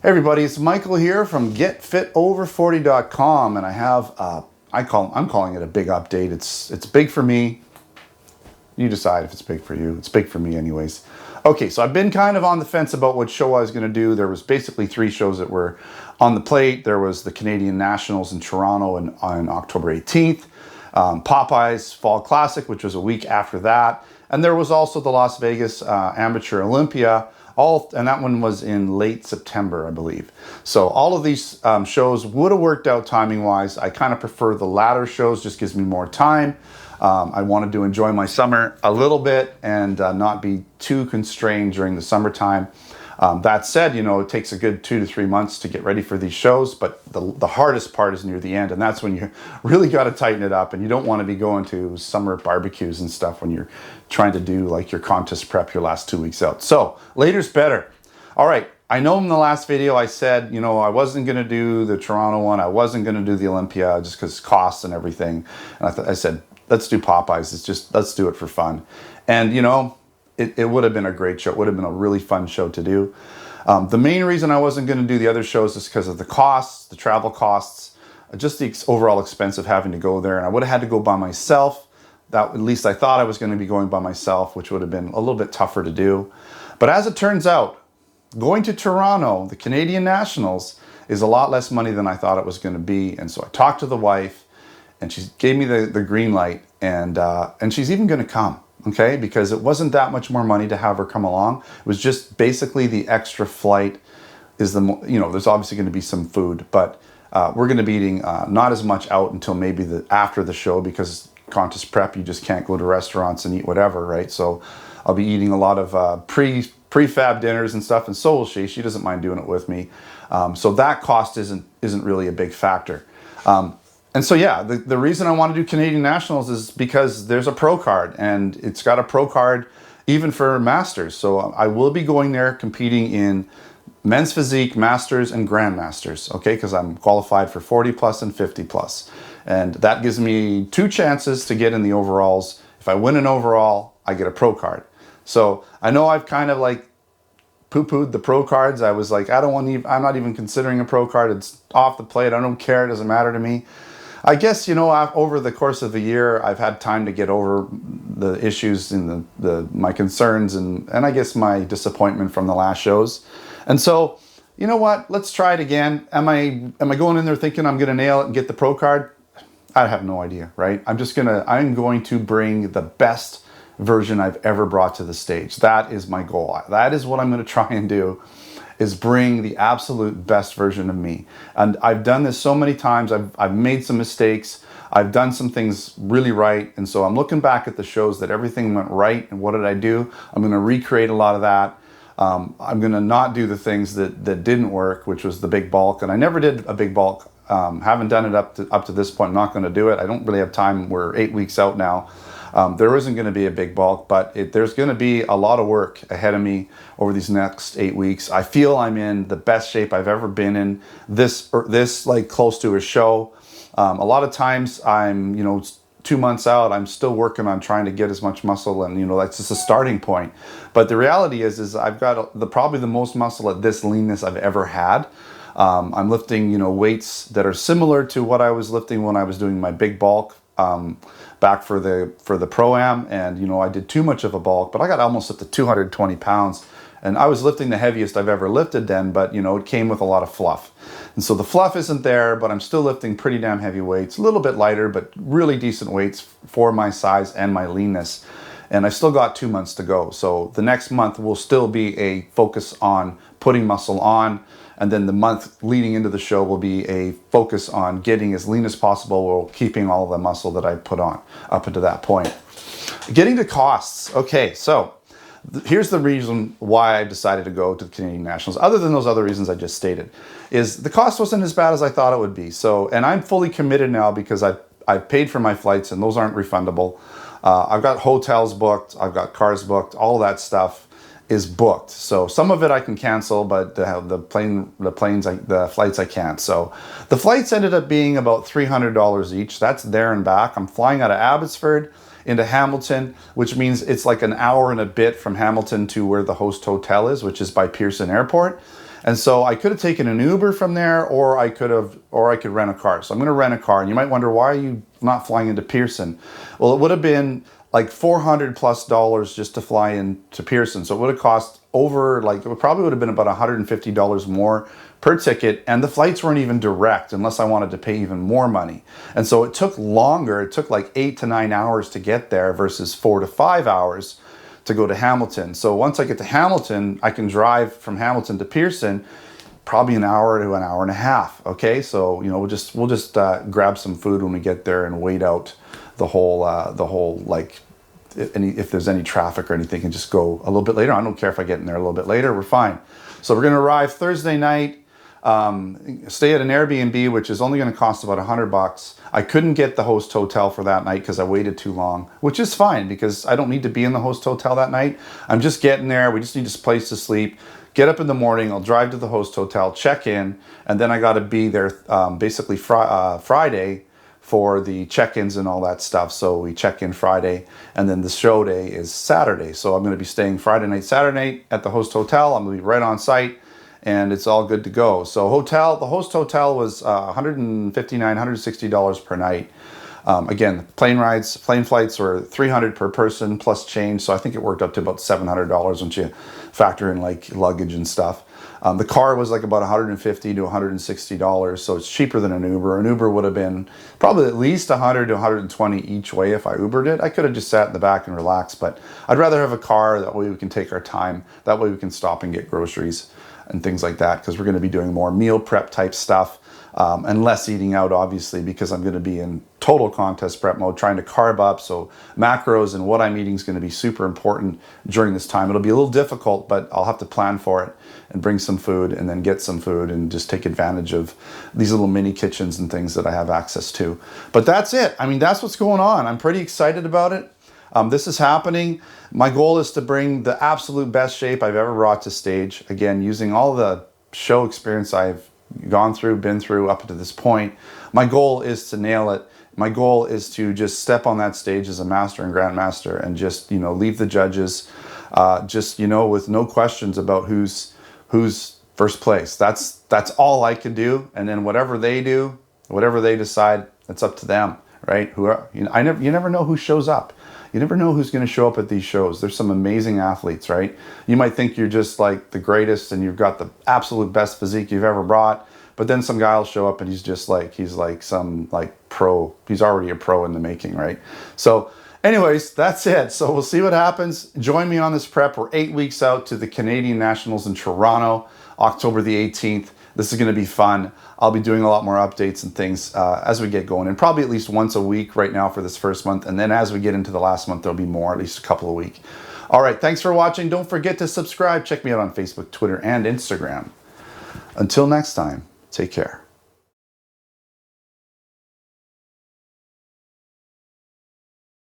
Everybody, it's Michael here from GetFitOver40.com, and I have I'm calling it a big update. It's big for me. You decide if it's big for you. It's big for me anyways. Okay, so I've been kind of on the fence about what show I was going to do. There was basically 3 shows that were on the plate. There was the Canadian Nationals in Toronto on October 18th, Popeye's Fall Classic, which was a week after that, and there was also the Las Vegas Amateur Olympia, and that one was in late September, I believe. So all of these shows would have worked out timing-wise. I kind of prefer the latter shows, just gives me more time. I wanted to enjoy my summer a little bit and not be too constrained during the summertime. That said, you know, it takes a good 2 to 3 months to get ready for these shows, but the hardest part is near the end, and that's when you really got to tighten it up, and you don't want to be going to summer barbecues and stuff when you're trying to do like your contest prep your last 2 weeks out. So later's better. All right. I know in the last video I said, you know, I wasn't going to do the Toronto one. I wasn't going to do the Olympia just because costs and everything. And I said, let's do Popeyes. Let's do it for fun. And, you know, it would have been a great show. It would have been a really fun show to do. The main reason I wasn't going to do the other shows is because of the costs, the travel costs, just the overall expense of having to go there. And I would have had to go by myself. That, at least I thought I was going to be going by myself, which would have been a little bit tougher to do. But as it turns out, going to Toronto, the Canadian Nationals, is a lot less money than I thought it was going to be. And so I talked to the wife, and she gave me the green light, and she's even going to come, okay? Because it wasn't that much more money to have her come along. It was just basically the extra flight is there's obviously going to be some food, but we're going to be eating not as much out until maybe after the show, because contest prep, you just can't go to restaurants and eat whatever, right? So I'll be eating a lot of prefab dinners and stuff, and so will she. She doesn't mind doing it with me. So that cost isn't really a big factor. And so, yeah, the reason I want to do Canadian Nationals is because there's a pro card, and it's got a pro card even for Masters. So I will be going there competing in Men's Physique, Masters, and Grandmasters, okay? Because I'm qualified for 40 plus and 50 plus. And that gives me 2 chances to get in the overalls. If I win an overall, I get a pro card. So I know I've kind of like poo-pooed the pro cards. I was like, I'm not even considering a pro card. It's off the plate. I don't care. It doesn't matter to me. I guess, you know, over the course of the year, I've had time to get over the issues and my concerns and I guess my disappointment from the last shows. And so, you know what? Let's try it again. Am I going in there thinking I'm going to nail it and get the pro card? I have no idea, right? I'm going to bring the best version I've ever brought to the stage. That is my goal. That is what I'm going to try and do, is bring the absolute best version of me. And I've done this so many times. I've made some mistakes. I've done some things really right. And so I'm looking back at the shows that everything went right. And what did I do? I'm going to recreate a lot of that. I'm going to not do the things that didn't work, which was the big bulk. And I never did a big bulk. Haven't done it up to this point. I'm not going to do it. I don't really have time. We're 8 weeks out now. There isn't going to be a big bulk, but there's going to be a lot of work ahead of me over these next 8 weeks. I feel I'm in the best shape I've ever been in this like close to a show. A lot of times I'm, 2 months out, I'm still working on trying to get as much muscle, and that's just a starting point. But the reality is I've got probably the most muscle at this leanness I've ever had. I'm lifting, weights that are similar to what I was lifting when I was doing my big bulk back for the Pro-Am, and I did too much of a bulk, but I got almost up to 220 pounds, and I was lifting the heaviest I've ever lifted then, but it came with a lot of fluff. And so the fluff isn't there, but I'm still lifting pretty damn heavy weights, a little bit lighter, but really decent weights for my size and my leanness. And I still got 2 months to go. So the next month will still be a focus on putting muscle on. And then the month leading into the show will be a focus on getting as lean as possible while keeping all the muscle that I put on up until that point. Getting to costs. Okay, so here's the reason why I decided to go to the Canadian Nationals, other than those other reasons I just stated, is the cost wasn't as bad as I thought it would be. So, and I'm fully committed now because I've paid for my flights, and those aren't refundable. I've got hotels booked, I've got cars booked, all that stuff is booked. So some of it I can cancel, but the flights I can't. So the flights ended up being about $300 each. That's there and back. I'm flying out of Abbotsford into Hamilton, which means it's like an hour and a bit from Hamilton to where the host hotel is, which is by Pearson Airport. And so I could have taken an Uber from there, or I could rent a car. So I'm going to rent a car. And you might wonder, why are you not flying into Pearson? Well, it would have been like $400+ just to fly into Pearson. So it would have cost over, like, it probably would have been about $150 more per ticket. And the flights weren't even direct unless I wanted to pay even more money. And so it took longer. It took like 8 to 9 hours to get there versus 4 to 5 hours to go to Hamilton. So once I get to Hamilton, I can drive from Hamilton to Pearson, probably an hour to an hour and a half. Okay, so you know, we'll just grab some food when we get there and wait out the whole like if there's any traffic or anything, and just go a little bit later. I don't care if I get in there a little bit later. We're fine. So we're gonna arrive Thursday night. Stay at an Airbnb, which is only going to cost about $100. I couldn't get the host hotel for that night because I waited too long, which is fine because I don't need to be in the host hotel that night. I'm just getting there. We just need a place to sleep. Get up in the morning. I'll drive to the host hotel, check in, and then I got to be there basically Friday for the check-ins and all that stuff. So we check in Friday, and then the show day is Saturday. So I'm going to be staying Friday night, Saturday night at the host hotel. I'm going to be right on site, and it's all good to go. So the host hotel was $159, $160 per night. Again, plane flights were $300 per person plus change. So I think it worked up to about $700 once you factor in like luggage and stuff. The car was like about $150 to $160. So it's cheaper than an Uber. An Uber would have been probably at least $100 to $120 each way if I Ubered it. I could have just sat in the back and relaxed, but I'd rather have a car. That way we can take our time. That way we can stop and get groceries and things like that, because we're going to be doing more meal prep type stuff and less eating out, obviously, because I'm going to be in total contest prep mode, trying to carb up. So macros and what I'm eating is going to be super important during this time. It'll be a little difficult, but I'll have to plan for it and bring some food and then get some food and just take advantage of these little mini kitchens and things that I have access to. But that's it. I mean, that's what's going on. I'm pretty excited about it. This is happening. My goal is to bring the absolute best shape I've ever brought to stage. Again, using all the show experience I've been through up to this point. My goal is to nail it. My goal is to just step on that stage as a master and grandmaster and just, you know, leave the judges just, you know, with no questions about who's first place. That's all I can do. And then whatever they do, whatever they decide, it's up to them, right? You never know who shows up. You never know who's going to show up at these shows. There's some amazing athletes, right? You might think you're just like the greatest and you've got the absolute best physique you've ever brought, but then some guy will show up and he's like some like pro. He's already a pro in the making, right? So anyways, that's it. So we'll see what happens. Join me on this prep. We're 8 weeks out to the Canadian Nationals in Toronto, October the 18th. This is going to be fun. I'll be doing a lot more updates and things as we get going, and probably at least once a week right now for this first month. And then as we get into the last month, there'll be more, at least a couple a week. All right, thanks for watching. Don't forget to subscribe. Check me out on Facebook, Twitter, and Instagram. Until next time, take care.